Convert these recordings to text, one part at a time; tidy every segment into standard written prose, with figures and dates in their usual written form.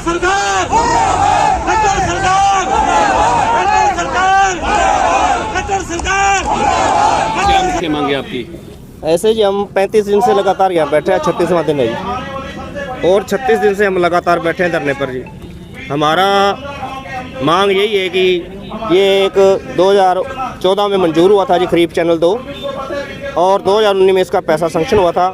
सरकार, खट्टर सरकार, खट्टर सरकार, खट्टर सरकार। क्या मुख्य मांगे आपकी? ऐसे जी हम 35 दिन से लगातार यहाँ बैठे हैं, 36वां दिन है जी, और 36 दिन से हम लगातार बैठे हैं धरने पर जी। हमारा मांग यही है कि ये एक 2014 में मंजूर हुआ था जी खरीफ चैनल 2, और 2019 में इसका पैसा सैंक्शन हुआ था।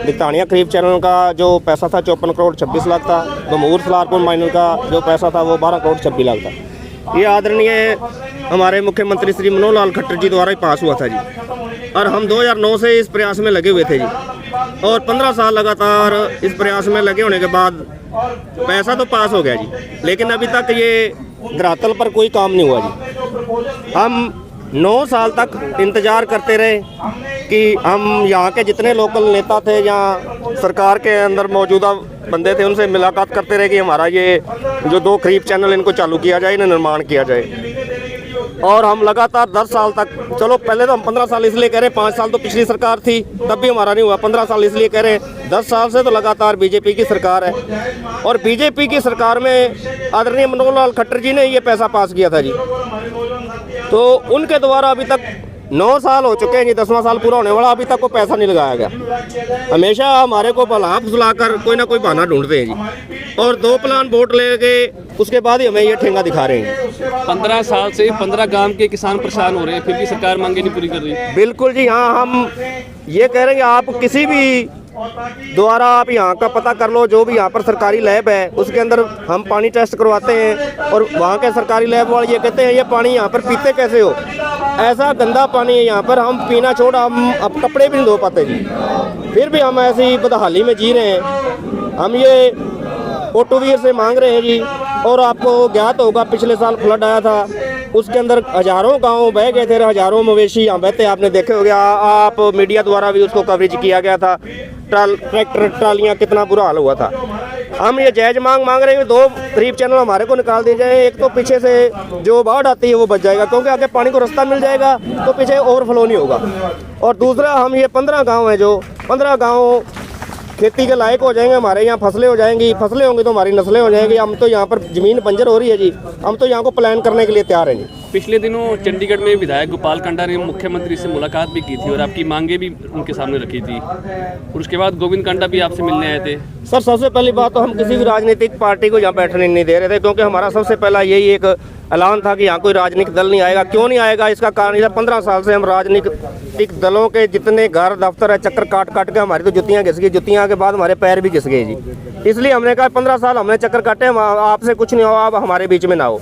दिगतानिया खरीफ चैनल का जो पैसा था 54 करोड़ 26 लाख था। बमूर सलारपुर माइनर का जो पैसा था वो 12 करोड़ 26 लाख था। ये आदरणीय हमारे मुख्यमंत्री श्री मनोहर लाल खट्टर जी द्वारा ही पास हुआ था जी, और हम 2009 से इस प्रयास में लगे हुए थे जी, और 15 साल लगातार इस प्रयास में लगे होने के बाद पैसा तो पास हो गया जी, लेकिन अभी तक ये धरातल पर कोई काम नहीं हुआ जी। हम 9 साल तक इंतज़ार करते रहे कि हम यहाँ के जितने लोकल नेता थे या सरकार के अंदर मौजूदा बंदे थे उनसे मुलाकात करते रहे कि हमारा ये जो 2 खरीफ चैनल इनको चालू किया जाए, इन्हें निर्माण किया जाए। और हम लगातार 10 साल तक, चलो पहले तो हम 15 साल इसलिए कह रहे हैं, 5 साल तो पिछली सरकार थी तब भी हमारा नहीं हुआ, 15 साल इसलिए कह रहे हैं। 10 साल से तो लगातार बीजेपी की सरकार है, और बीजेपी की सरकार में आदरणीय मनोहर लाल खट्टर जी ने ये पैसा पास किया था जी, तो उनके द्वारा अभी तक 9 साल हो चुके हैं जी, 10वां साल पूरा होने वाला, अभी तक को पैसा नहीं लगाया गया। हमेशा हमारे को भला फुसलाकर कोई ना कोई बहाना ढूंढते हैं जी, और 2 प्लान वोट लेके उसके बाद ही हमें ये ठेंगा दिखा रहे हैं। 15 साल से 15 गांव के किसान परेशान हो रहे हैं, फिर भी सरकार मांगे नहीं पूरी कर रही। बिल्कुल जी हाँ, हम ये कह रहे हैं आप किसी भी द्वारा आप यहाँ का पता कर लो, जो भी यहाँ पर सरकारी लैब है उसके अंदर हम पानी टेस्ट करवाते हैं, और वहाँ के सरकारी लैब वाले ये कहते हैं ये पानी यहाँ पर पीते कैसे हो, ऐसा गंदा पानी है यहाँ पर, हम पीना छोड़ हम अब कपड़े भी नहीं धो पाते जी, फिर भी हम ऐसी बदहाली में जी रहे हैं। हम ये ओटोवीर से मांग रहे हैं जी, और आपको ज्ञात होगा पिछले साल फ्लड आया था, उसके अंदर हजारों गांव बह गए थे, हजारों मवेशी यहाँ बहते आपने देखे हो गया, आप मीडिया द्वारा भी उसको कवरेज किया गया था। ट्रैक्टर ट्रालियाँ कितना बुरा हाल हुआ था। हम ये जायज़ मांग रहे हैं 2 खरीफ चैनल हमारे को निकाल दिए जाए। एक तो पीछे से जो बाढ़ आती है वो बच जाएगा, क्योंकि आगे पानी को रास्ता मिल जाएगा तो पीछे ओवरफ्लो नहीं होगा। और दूसरा हम ये 15 गाँव हैं, जो 15 गाँव खेती के लायक हो जाएंगे, हमारे यहाँ फसलें हो जाएंगी, फसलें होंगी तो हमारी नस्लें हो जाएंगी। हम तो यहाँ पर ज़मीन बंजर हो रही है जी, हम तो यहाँ को प्लान करने के लिए तैयार हैं जी। पिछले दिनों चंडीगढ़ में विधायक गोपाल कांडा ने मुख्यमंत्री से मुलाकात भी की थी और आपकी मांगे भी उनके सामने रखी थी, और उसके बाद गोविंद कांडा भी आपसे मिलने आए थे। सर सबसे पहली बात तो हम किसी भी राजनीतिक पार्टी को यहाँ बैठने नहीं दे रहे थे, क्योंकि हमारा सबसे पहला यही एक ऐलान था कि यहाँ कोई राजनीतिक दल नहीं आएगा। क्यों नहीं आएगा इसका कारण ये 15 साल से हम राजनीतिक दलों के जितने घर दफ्तर है चक्कर काट के हमारी तो जुतियाँ घिस गई, जुतियाँ के बाद हमारे पैर भी घिस गए जी। इसलिए हमने कहा 15 साल हमने चक्कर काटे, हम आपसे कुछ नहीं हो, आप हमारे बीच में ना हो।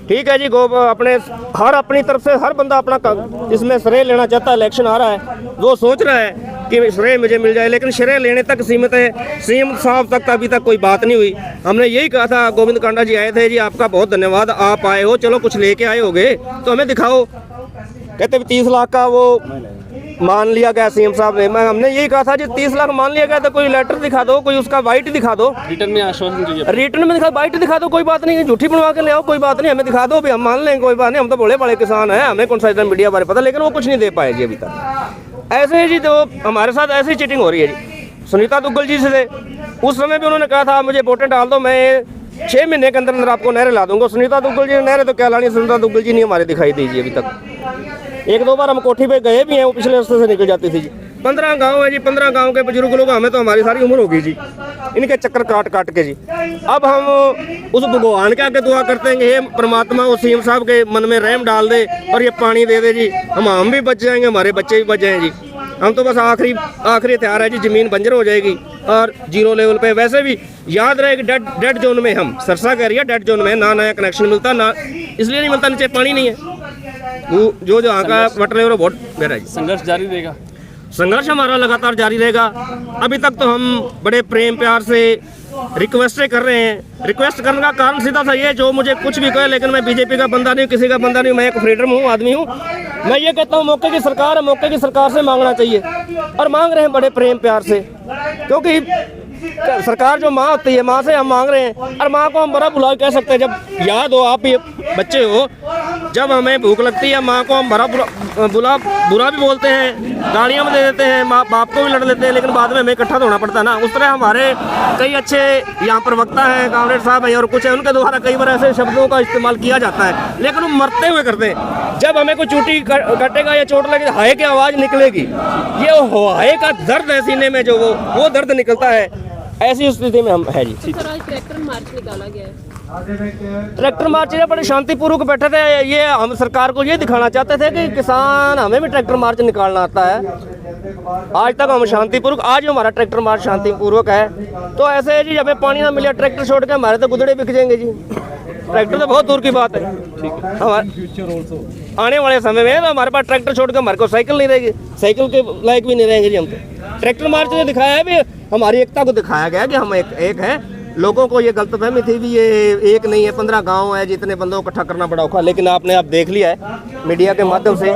ठीक है जी, अपने हर अपनी तरफ से हर बंदा अपना इसमें श्रेय लेना चाहता है। इलेक्शन आ रहा है, वो सोच रहा है कि श्रेय मुझे मिल जाए, लेकिन श्रेय लेने तक सीमित है। सीएम साहब तक अभी तक कोई बात नहीं हुई। हमने यही कहा था, गोविंद कांडा जी आए थे जी, आपका बहुत धन्यवाद, आप आए हो, चलो कुछ लेके आए होगे तो हमें दिखाओ। कहते 30 लाख का वो मान लिया गया सीएम साहब ने। हमने यही कहा था जी 30 लाख मान लिया गया तो कोई लेटर दिखा दो, कोई उसका वाइट दिखा दो, रिटर्न में आश्वासन दीजिए। रिटर्न में वाइट दिखा दो, कोई बात नहीं, झूठी बनवा के ले आओ, कोई बात नहीं, हमें दिखा दो भी, हम मान लेंगे, कोई बात नहीं, हम तो बड़े बड़े किसान हैं, हमें कौन सा इतना मीडिया बारे पता, लेकिन वो कुछ नहीं दे पाए जी अभी तक। ऐसे ही जी तो हमारे साथ ऐसी चीटिंग हो रही है जी। सुनीता दुग्गल जी से थे, उस समय भी उन्होंने कहा था मुझे वोटें डाल दो, मैं 6 महीने के अंदर अंदर आपको नहरें ला दूंगा। सुनीता दुग्गल जी ने नहरें तो क्या लानी, सुनीता दुग्गल जी नहीं हमारे दिखाई दी जी अभी तक। 1-2 बार हम कोठी पे गए भी हैं, वो पिछले रास्ते से निकल जाती थी जी। 15 गांव है जी, 15 गांव के बुजुर्ग लोग, हमें तो हमारी सारी उम्र होगी जी इनके चक्कर काट के जी। अब हम उस भगवान के आगे दुआ करते हैं कि हे परमात्मा उस सीएम साहब के मन में रहम डाल दे और ये पानी दे दे जी, हम भी बच जाएंगे, हमारे बच्चे भी बच जाएं जी। हम तो बस आखिरी हथियार है जी, ज़मीन बंजर हो जाएगी और 0 लेवल पे। वैसे भी याद रहे कि डेड जोन में, हम सरसा कह रही है डेड जोन में, ना नया कनेक्शन मिलता, ना इसलिए नहीं मिलता, नीचे पानी नहीं है, जो यहाँ का वाटर लेवल बहुत गहरा है। संघर्ष जारी रहेगा? संघर्ष हमारा लगातार जारी रहेगा। अभी तक तो हम बड़े प्रेम प्यार से रिक्वेस्टें कर रहे हैं। रिक्वेस्ट करने का कारण सीधा सा ये, जो मुझे कुछ भी कहे, लेकिन मैं बीजेपी का बंदा नहीं, किसी का बंदा नहीं, मैं एक फ्रीडम हूँ, आदमी हूँ। मैं ये कहता हूँ मौके की सरकार है, मौके की सरकार से मांगना चाहिए, और मांग रहे हैं बड़े प्रेम प्यार से, क्योंकि सरकार जो माँ होती है, माँ से हम मांग रहे हैं। और माँ को हम बड़ा बुला कह सकते हैं, जब याद हो आप ये बच्चे हो जब हमें भूख लगती है माँ को हम बुरा भी बोलते हैं, गालियाँ भी दे देते हैं, माँ बाप को भी लड़ लेते हैं, लेकिन बाद में हमें इकट्ठा तो होना पड़ता है ना। उस तरह हमारे कई अच्छे यहाँ पर वक्ता हैं, कामरेड साहब हैं और कुछ है, उनके द्वारा कई बार ऐसे शब्दों का इस्तेमाल किया जाता है, लेकिन वो मरते हुए करते हैं। जब हमें कोई चोटी कटेगा या चोट लगेगी, हाय की आवाज़ निकलेगी, ये हाय का दर्द है सीने में, जो वो दर्द निकलता है। ऐसी स्थिति में हम है जी। सर, आज ट्रैक्टर मार्च निकाला गया है। ट्रैक्टर मार्च ये बड़े शांतिपूर्वक बैठे थे। ये हम सरकार को ये दिखाना चाहते थे कि किसान, हमें भी ट्रैक्टर मार्च निकालना आता है। आज तक हम शांतिपूर्वक, आज हमारा ट्रैक्टर मार्च शांतिपूर्वक है। तो ऐसे है जी, हमें पानी ना मिले, ट्रैक्टर छोड़ के हमारे तो गुदड़े बिक जाएंगे जी। ट्रैक्टर तो बहुत दूर की बात है। आने वाले समय में तो हमारे पास ट्रैक्टर छोड़ के हमारे को साइकिल नहीं रहेगी, साइकिल के लायक भी नहीं रहेंगे जी हम तो। ट्रैक्टर मार्च ने दिखाया है भी, हमारी एकता को दिखाया गया कि हम एक हैं। लोगों को ये गलतफहमी थी भी ये एक नहीं है, 15 गांव है, जितने बंदों को इकट्ठा करना बड़ा औखा, लेकिन आपने आप देख लिया है मीडिया के माध्यम से।